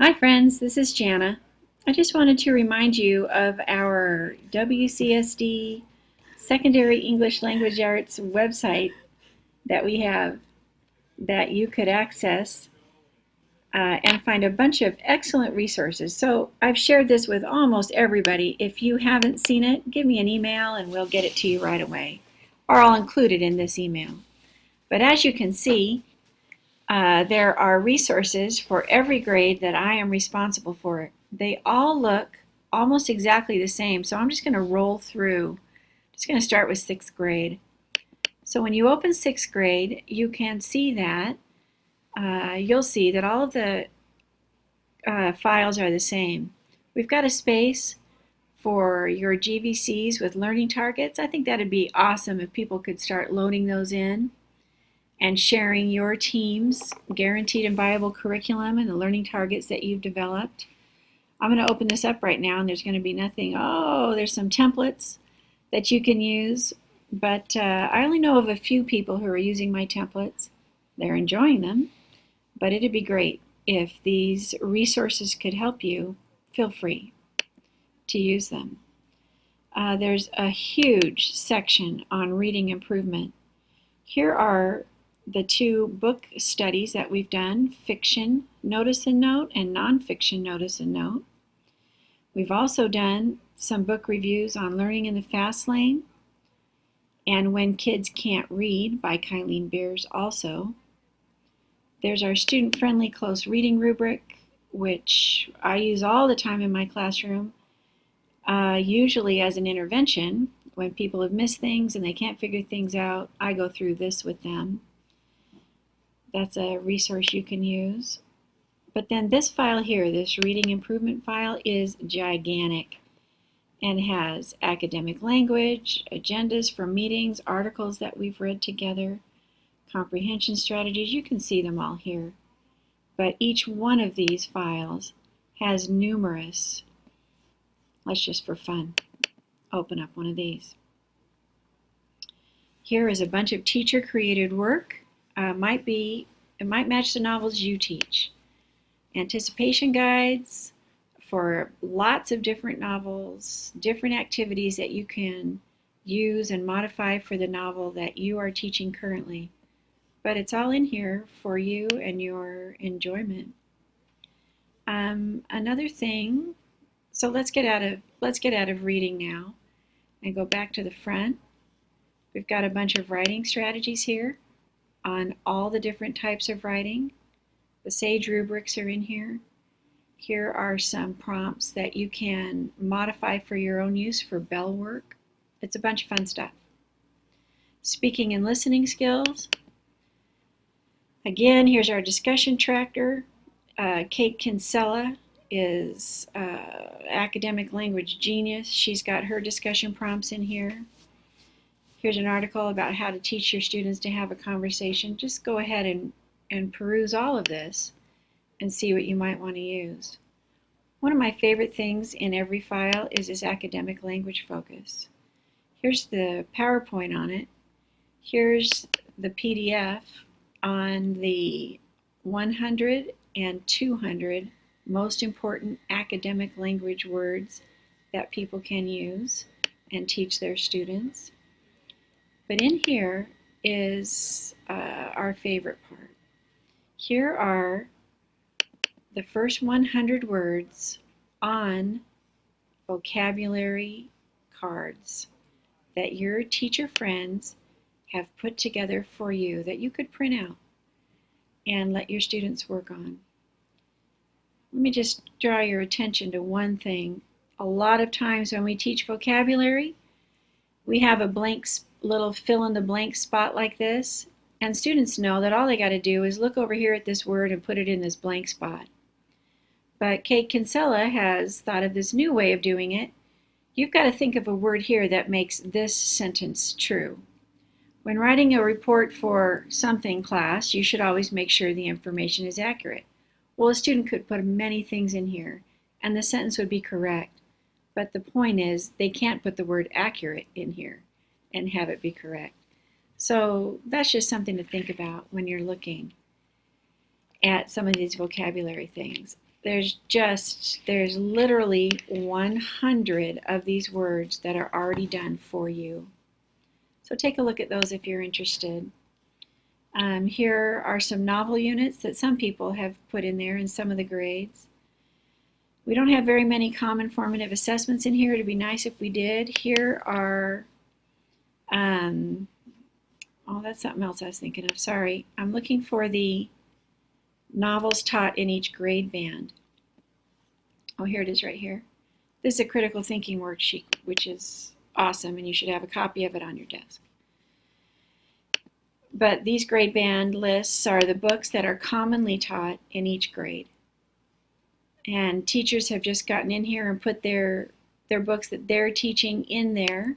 Hi friends, this is Jana. I just wanted to remind you of our WCSD Secondary English Language Arts website that we have that you could access and find a bunch of excellent resources. So I've shared this with almost everybody. If you haven't seen it, give me an email and we'll get it to you right away, or I'll include it in this email. But as you can see, there are resources for every grade that I am responsible for. They all look almost exactly the same, so I'm just going to roll through. I'm just going to start with 6th grade. So when you open 6th grade, you can see that, you'll see that all of the files are the same. We've got a space for your GVCs with learning targets. I think that'd be awesome if people could start loading those in and sharing your team's guaranteed and viable curriculum and the learning targets that you've developed. I'm going to open this up right now and there's going to be nothing. Oh, there's some templates that you can use, but I only know of a few people who are using my templates. They're enjoying them, but it'd be great if these resources could help you. Feel free to use them. There's a huge section on reading improvement. Here are the 2 book studies that we've done, fiction notice and note and nonfiction notice and note. We've also done some book reviews on Learning in the Fast Lane and When Kids Can't Read by Kylene Beers also. There's our student-friendly close reading rubric, which I use all the time in my classroom, usually as an intervention. When people have missed things and they can't figure things out, I go through this with them. That's a resource you can use. But then this file here, this reading improvement file, is gigantic and has academic language, agendas for meetings, articles that we've read together, comprehension strategies. You can see them all here. But each one of these files has numerous. Let's just for fun open up one of these. Here is a bunch of teacher-created work. It might match the novels you teach. Anticipation guides for lots of different novels, different activities that you can use and modify for the novel that you are teaching currently. But it's all in here for you and your enjoyment. Another thing, so let's get out of reading now and go back to the front. We've got a bunch of writing strategies here on all the different types of writing. The SAGE rubrics are in here. Here are some prompts that you can modify for your own use for bell work. It's a bunch of fun stuff. Speaking and listening skills. Again, here's our discussion tracker. Kate Kinsella is academic language genius. She's got her discussion prompts in here. Here's an article about how to teach your students to have a conversation. Just go ahead and peruse all of this and see what you might want to use. One of my favorite things in every file is this academic language focus. Here's the PowerPoint on it. Here's the PDF on the 100 and 200 most important academic language words that people can use and teach their students. But in here is our favorite part. Here are the first 100 words on vocabulary cards that your teacher friends have put together for you that you could print out and let your students work on. Let me just draw your attention to one thing. A lot of times when we teach vocabulary, we have a blank little fill-in-the-blank spot like this, and students know that all they got to do is look over here at this word and put it in this blank spot. But Kate Kinsella has thought of this new way of doing it. You've got to think of a word here that makes this sentence true. When writing a report for something class, you should always make sure the information is accurate. Well, a student could put many things in here, and the sentence would be correct. But the point is, they can't put the word accurate in here and have it be correct. So that's just something to think about when you're looking at some of these vocabulary things. there's literally 100 of these words that are already done for you. So take a look at those if you're interested. Here are some novel units that some people have put in there in some of the grades. We don't have very many common formative assessments in here. It'd be nice if we did. Here are, oh, that's something else I was thinking of. Sorry. I'm looking for the novels taught in each grade band. Oh, here it is right here. This is a critical thinking worksheet, which is awesome, and you should have a copy of it on your desk. But these grade band lists are the books that are commonly taught in each grade. And teachers have just gotten in here and put their books that they're teaching in there.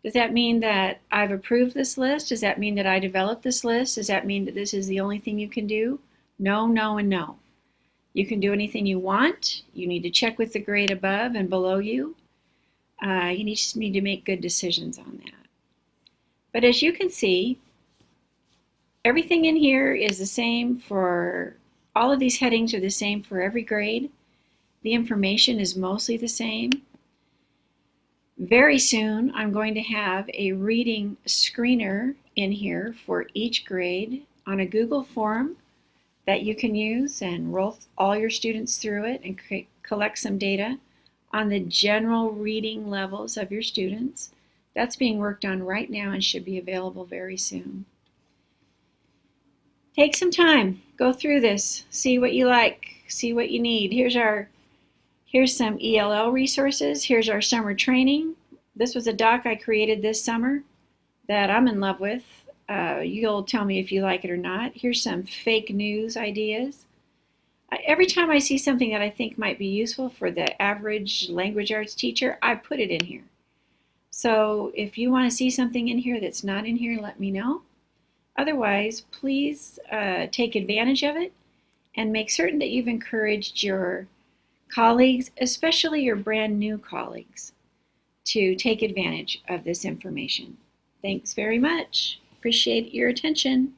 Does that mean that I've approved this list? Does that mean that I developed this list? Does that mean that this is the only thing you can do? No, no, and no. You can do anything you want. You need to check with the grade above and below you. You just need to make good decisions on that. But as you can see, everything in here is the same for all of these headings are the same for every grade. The information is mostly the same. Very soon, I'm going to have a reading screener in here for each grade on a Google form that you can use and roll all your students through it and collect some data on the general reading levels of your students. That's being worked on right now and should be available very soon. Take some time, go through this, see what you like, see what you need. Here's some ELL resources. Here's our summer training. This was a doc I created this summer that I'm in love with. You'll tell me if you like it or not. Here's some fake news ideas. Every time I see something that I think might be useful for the average language arts teacher, I put it in here. So if you want to see something in here that's not in here, let me know. Otherwise, please take advantage of it and make certain that you've encouraged your colleagues, especially your brand new colleagues, to take advantage of this information. Thanks very much. Appreciate your attention.